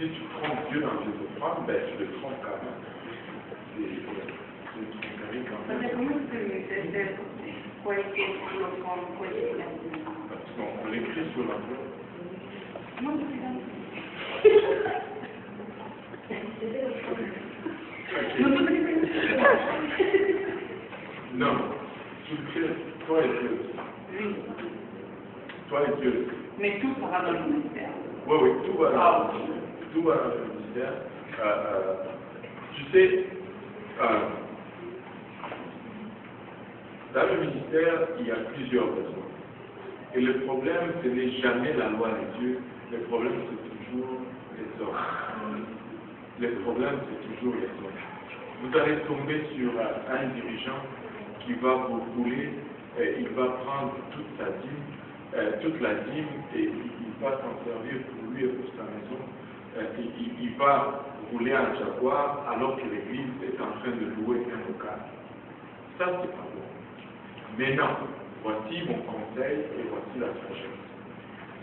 Si tu trompes Dieu dans tes offrandes, ben tu le trompes quand même. Tu le tromperais quand même. Comment est-ce que c'est quoi est-ce l'offrande, quoi est-ce la dîme? Parce qu'on l'écrit sur l'enveloppe. Moi, je suis Non, tu le fais, toi et Dieu. Oui. Toi et Dieu. Mais tout sera dans le ministère. Oui, oui, tout va dans le ministère. Tout va dans le ministère. Tu sais, dans le ministère, il y a plusieurs besoins. Et le problème, ce n'est jamais la loi de Dieu. Le problème, c'est toujours les hommes. Le problème, c'est toujours les hommes. Vous allez tomber sur un dirigeant qui va vous rouler, il va prendre toute sa dîme, toute la dîme, et il va s'en servir pour lui et pour sa maison. Il va rouler un jaguar alors que l'église est en train de louer un local. Ça, c'est pas bon. Mais non, voici mon conseil et voici la sagesse.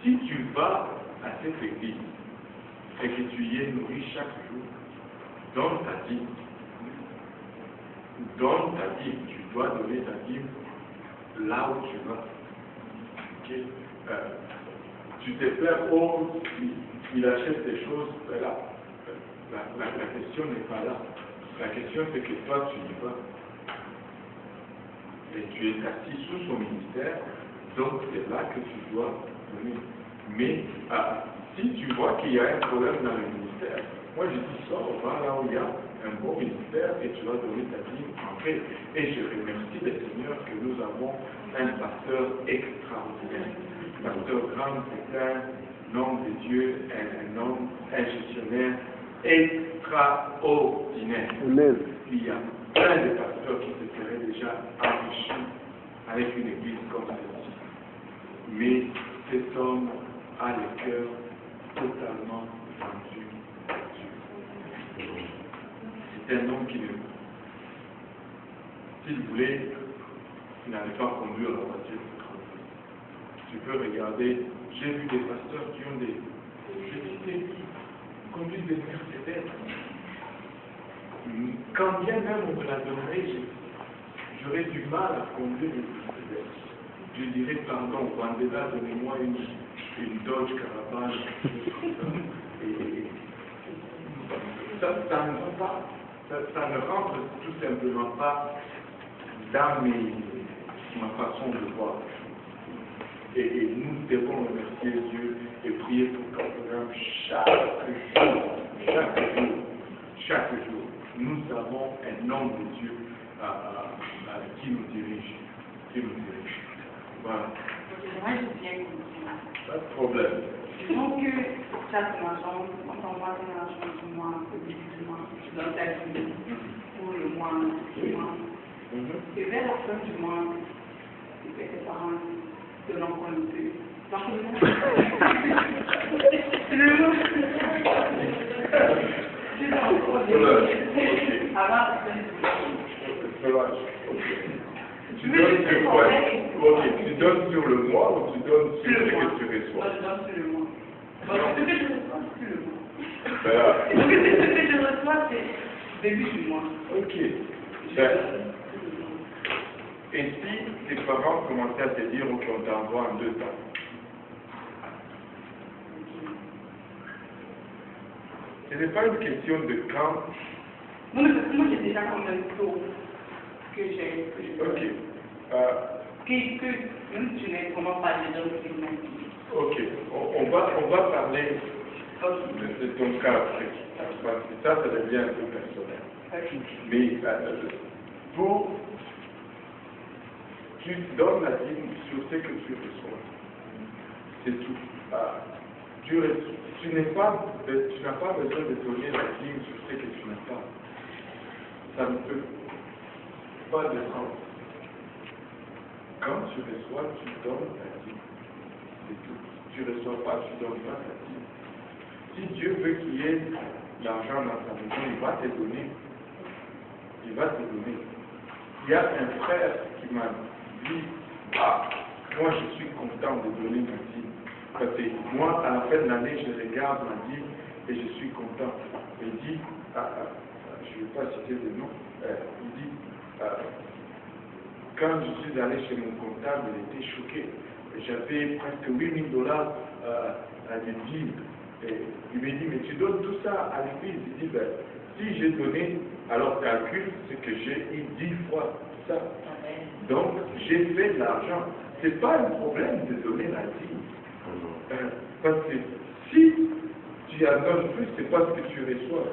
Si tu vas à cette église et que tu y es nourri chaque jour, donne ta dîme. Donne ta dîme. Tu dois donner ta dîme là où tu vas. Okay? Tu te plains, oh, il achète des choses, là. La question n'est pas là. La question c'est que toi tu y vas. Et tu es assis sous son ministère, donc c'est là que tu dois donner. Mais si tu vois qu'il y a un problème dans le ministère, moi je dis sors, va là où il y a un bon ministère et tu vas donner ta vie en paix. Et je remercie le Seigneur que nous avons un pasteur extraordinaire. Pasteur Graham, c'est un homme de Dieu, un homme, un gestionnaire extraordinaire. Amen. Il y a plein de pasteurs qui se seraient déjà enrichis avec une église comme celle-ci. Mais cet homme a le cœur totalement vendu à Dieu. C'est un homme qui ne... S'il voulait, il n'allait pas conduire la voiture. Tu peux regarder, j'ai vu des pasteurs qui ont des petits conduisent des Mercedes. Quand bien même on me la donnerait, j'aurais du mal à conduire une Mercedes. Je dirais, pardon, Vandela, donnez-moi une Dodge Caravane. Ça ne rentre tout simplement pas dans ma façon de voir. Et nous devons remercier Dieu et prier pour Abraham chaque jour. Nous avons un homme de Dieu qui nous dirige. Voilà. Moi, je viens comprendre. Pas de problème. Donc, chaque argent, quand on voit un argent du mois, au début du mois, dans ta vie, pour le mois, et vers la fin du mois, tes parents te l'envoient un peu. Tu donnes sur quoi? Ok, tu donnes sur le mois ou tu donnes sur ce que tu reçois? Je donne sur le mois. Ce que je reçois, c'est le mois. Ce que je reçois, c'est début du mois. Ok. Et si tes parents commençaient à te dire, ok, on t'envoie en 2 temps. Ce n'est pas une question de quand. Non, mais parce que moi, j'ai déjà comme un taux que j'ai. Ok. Que même si je n'ai comment pas les donner, c'est une ok. On va parler de ton cas après. Parce que ça devient un peu personnel. Mais tu donnes la dîme sur ce que tu reçois. C'est tout. Tu n'as pas besoin de donner la dîme sur ce que tu n'as pas. Ça ne peut pas descendre. Quand tu reçois, tu donnes ta dîme. C'est tout. Tu ne reçois pas, tu ne donnes pas ta dîme. Si Dieu veut qu'il y ait l'argent dans ta maison, il va te donner. Il va te donner. Il y a un frère qui m'a dit, moi je suis content de donner ma dîme. Parce que moi, à la fin de l'année, je regarde ma dîme et je suis content. Il dit, je ne vais pas citer le nom, il dit, quand je suis allé chez mon comptable, il était choqué. J'avais presque $8 000 de dîmes. Et il me dit, mais tu donnes tout ça à l'église. Il dit, ben, si j'ai donné, alors calcule ce que j'ai eu 10 fois ça. Donc, j'ai fait de l'argent. Ce n'est pas un problème de donner la dîme. Parce que si tu en donnes plus, c'est pas ce que tu reçois.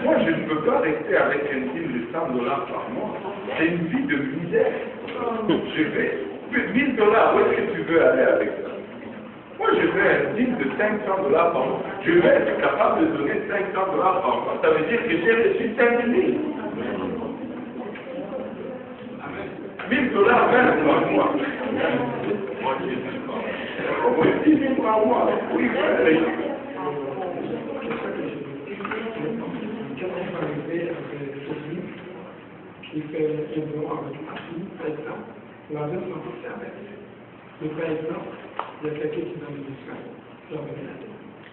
Moi, je ne peux pas rester avec un dîme de $100 par mois. C'est une vie de misère. Je vais, $1 000, où est-ce que tu veux aller avec ça? Moi, je veux un dîme de $500 par mois. Je vais être capable de donner $500 par mois. Ça veut dire que j'ai reçu 5 000. $1 000 même par mois. Moi, je suis pas. Au moins 10 000 par mois. Oui, oui. Qui fait un bureau avec Assis, par exemple, la donne son conseil avec. Mais par exemple, il y a quelqu'un qui donne une soin,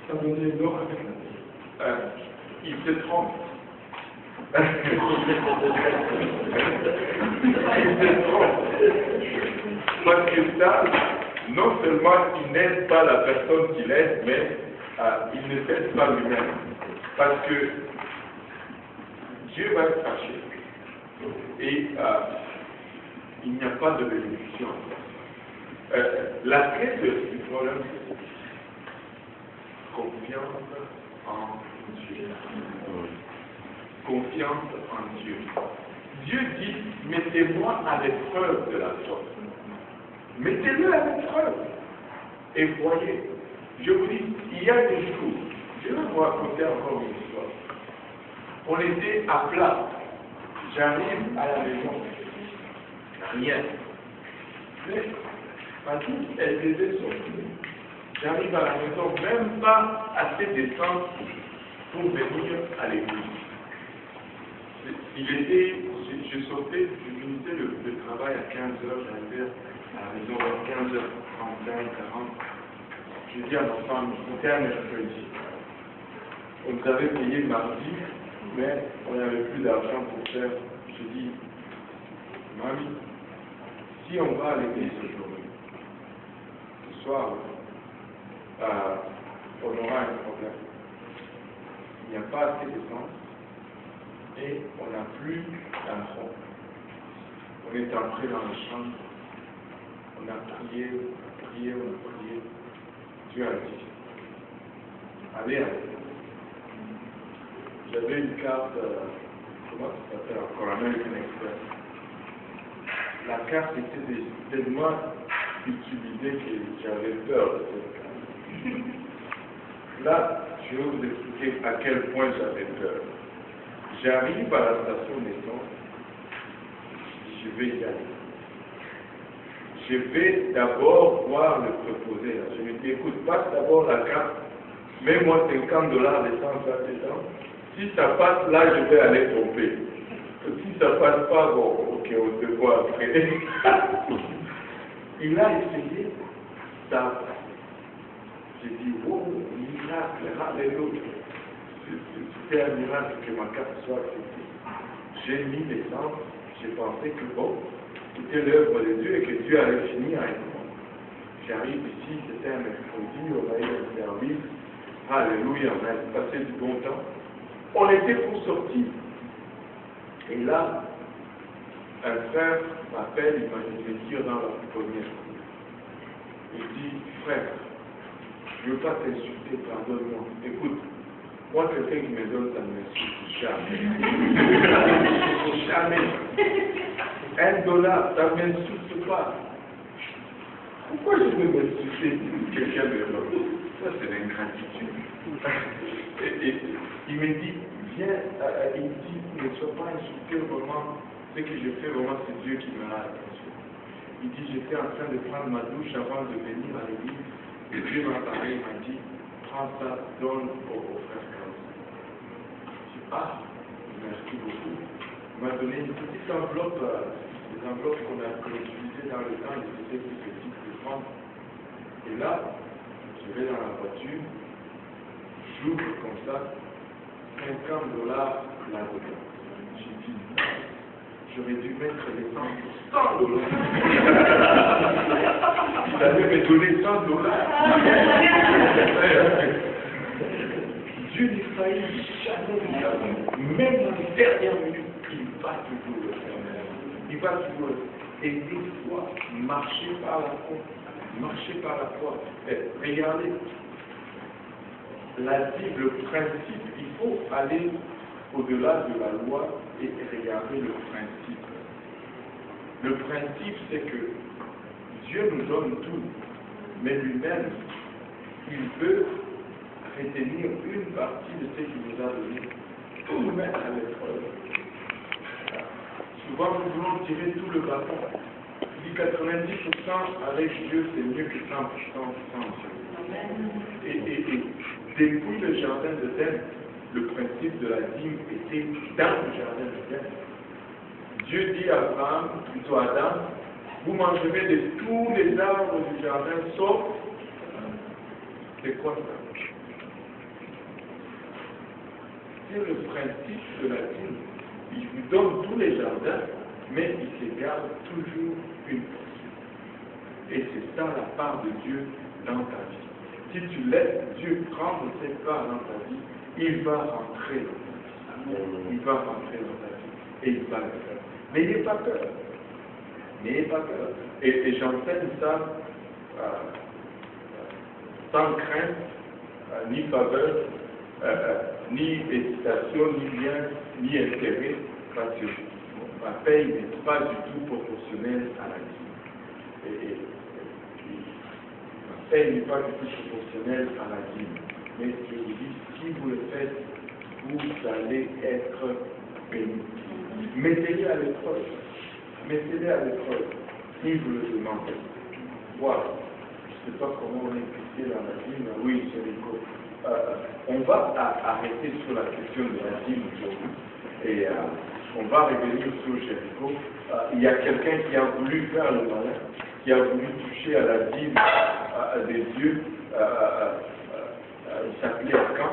ça donne un don avec la Il se trompe. Il se trompe. Parce que ça, non seulement il n'aide pas la personne qu'il aide, mais il ne s'aide pas lui-même. Parce que Dieu va être fâché. Et il n'y a pas de bénédiction. La clé du problème, c'est confiance en Dieu. Confiance en Dieu. Dieu dit, mettez-moi à l'épreuve de la sorte. Mettez-le à l'épreuve. Et voyez, je vous dis, il y a des jours, je vais vous raconter encore une histoire. On était à plat. J'arrive à la maison. Rien. Mais ma fille, elle devait sortir. J'arrive à la maison, même pas assez d'essence pour venir à l'église. Je sortais, je finissais le travail à 15h, j'arrivais à la maison à 15h35, 40. Je dis à ma femme, c'était un mercredi. On nous avait payé mardi, mais on n'avait plus d'argent pour faire. Je dis, mamie, si on va à l'église aujourd'hui, ce soir, on aura un problème. Il n'y a pas assez d'essence et on n'a plus d'argent. On est entré dans la chambre, on a prié, on a prié. Dieu a dit, allez, allez. J'avais une carte, comment ça s'appelle encore, American Express. La carte était tellement utilisée que j'avais peur de cette carte. Là, je vais vous expliquer à quel point j'avais peur. J'arrive à la station d'essence, je vais y aller. Je vais d'abord voir le préposé. Je me dis, écoute, passe d'abord la carte, mets-moi $50 d'essence là-dedans. Si ça passe, là, je vais aller tromper. Si ça passe pas, bon, ok, on se voit après. Il a essayé, ça a passé. J'ai dit, oh, miracle, alléluia. C'était un miracle que ma carte soit acceptée. J'ai mis l'essence, j'ai pensé que bon, c'était l'œuvre de Dieu et que Dieu allait finir avec moi. J'arrive ici, c'était un mercredi, on a eu un service. Alléluia, on a passé du bon temps. On était pour sortir. Et là, un frère m'appelle, il me tire dans la pouponnière. Il dit, frère, je ne veux pas t'insulter, pardonne-moi. Écoute, moi, quelqu'un qui me donne, ça ne m'insulte jamais. Jamais. $1, ça ne m'insulte pas. Pourquoi je veux m'insulter si quelqu'un me donne? Ça, c'est l'ingratitude. Et il me dit, viens, il me dit, ne sois pas insulté, vraiment, ce que je fais, vraiment, c'est Dieu qui me l'a attention. Il dit, j'étais en train de prendre ma douche avant de venir à l'église, et Dieu m'a parlé, il m'a dit, prends ça, donne au frère Carlos. Je dis, ah, merci beaucoup. Il m'a donné une petite enveloppe, des enveloppes qu'on a utilisées dans le temps, ils étaient plus petites que 30. Et là, je vais dans la voiture, j'ouvre comme ça, $50 là-dedans. J'ai dit, j'aurais dû mettre les $100. Il allait me donner $100. Dieu n'est failli jamais, même dans les dernières minutes, il va toujours le faire. Il va toujours le faire. Et des fois, marcher par la foi. Marcher par la foi. Regardez, la Bible, le principe, il faut aller au-delà de la loi et regarder le principe. Le principe, c'est que Dieu nous donne tout, mais lui-même, il peut retenir une partie de ce qu'il nous a donné pour nous mettre à l'épreuve. Souvent, nous voulons tirer tout le bâton. Il dit 90% avec Dieu, c'est mieux que 100% sans Dieu. Et depuis le jardin d'Éden, le principe de la dîme était dans le jardin d'Éden. Dieu dit à Abraham, plutôt à Adam, vous mangerez de tous les arbres du jardin, sauf c'est quoi ça? C'est le principe de la dîme. Il vous donne tous les jardins, mais il se garde toujours une portion. Et c'est ça la part de Dieu dans ta vie. Si tu laisses Dieu prendre cette part dans ta vie, il va rentrer dans ta vie. Il va rentrer dans ta vie. Et il va le faire. N'ayez pas peur. N'ayez pas peur. Et j'enseigne ça sans crainte, ni faveur, ni hésitation, ni bien, ni intérêt, parce que ma paye n'est pas du tout proportionnelle à la vie. Ma paye n'est pas du tout proportionnelle à la vie. Mais je vous dis, si vous le faites, vous allez être béni. Mettez-les à l'épreuve. Mettez-les à l'épreuve. Si vous le demandez. Voilà. Je ne sais pas comment on est impliqué dans la dîme. Oui, c'est Rico. On va arrêter sur la question de la dîme aujourd'hui. Et on va revenir sur Jéricho. Il y a quelqu'un qui a voulu faire le malin, qui a voulu toucher à la dîme des dieux. Il s'appelait Akan.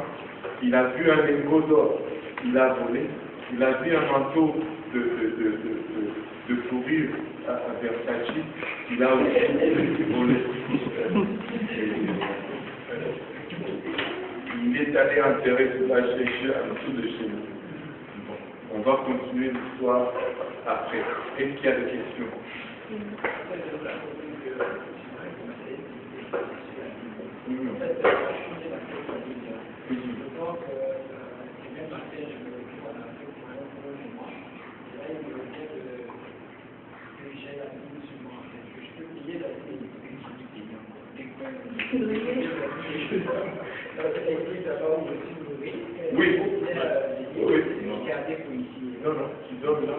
Il a vu un lingot d'or. Il a volé. Il a vu un manteau de fourrure à Versace. Il a aussi volé. Il est allé enterrer cela chez en dessous de chez nous. Bon, on va continuer l'histoire après. Est-ce qu'il y a des questions? Oui. Oui. Non, non, tu donnes là.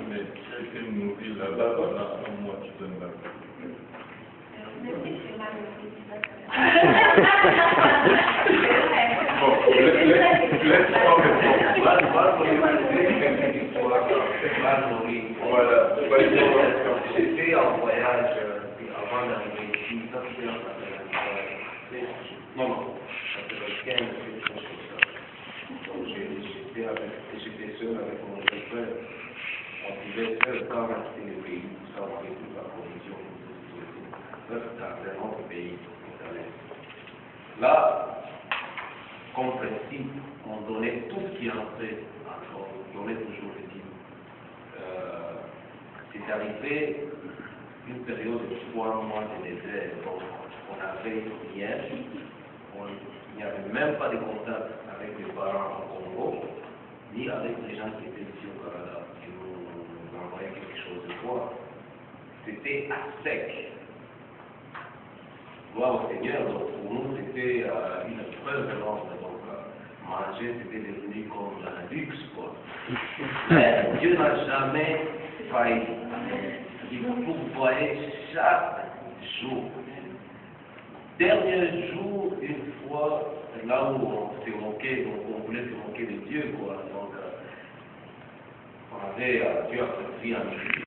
Mais c'est une nouvelle là-bas, là, moi tu donnes là. Bon, laisse-moi répondre. Voilà. J'étais en voyage avant d'arriver ici, ça c'était en 95. Non, 95, j'étais seul avec mon frère. On vivait seul quand on a quitté le pays, pour savoir toute la provision. Ça c'était un autre pays. Là, comme principe, on donnait tout ce qui entrait, on donnait toujours le dîme. C'est arrivé une période de 3 mois de désert, donc on avait rien, il n'y avait même pas de contact avec les parents au Congo, ni avec les gens qui étaient ici au Canada, qui nous envoyaient quelque chose de boire. C'était à sec. Gloire au Seigneur, donc pour nous c'était une preuve énorme, donc manger c'était devenu comme la luxe, quoi. Mais Dieu n'a jamais failli. Il pourvoyait chaque jour. Dernier jour, une fois, là où on s'est moqué, donc on voulait se moquer de Dieu, quoi. Donc, on avait Dieu a servi à midi.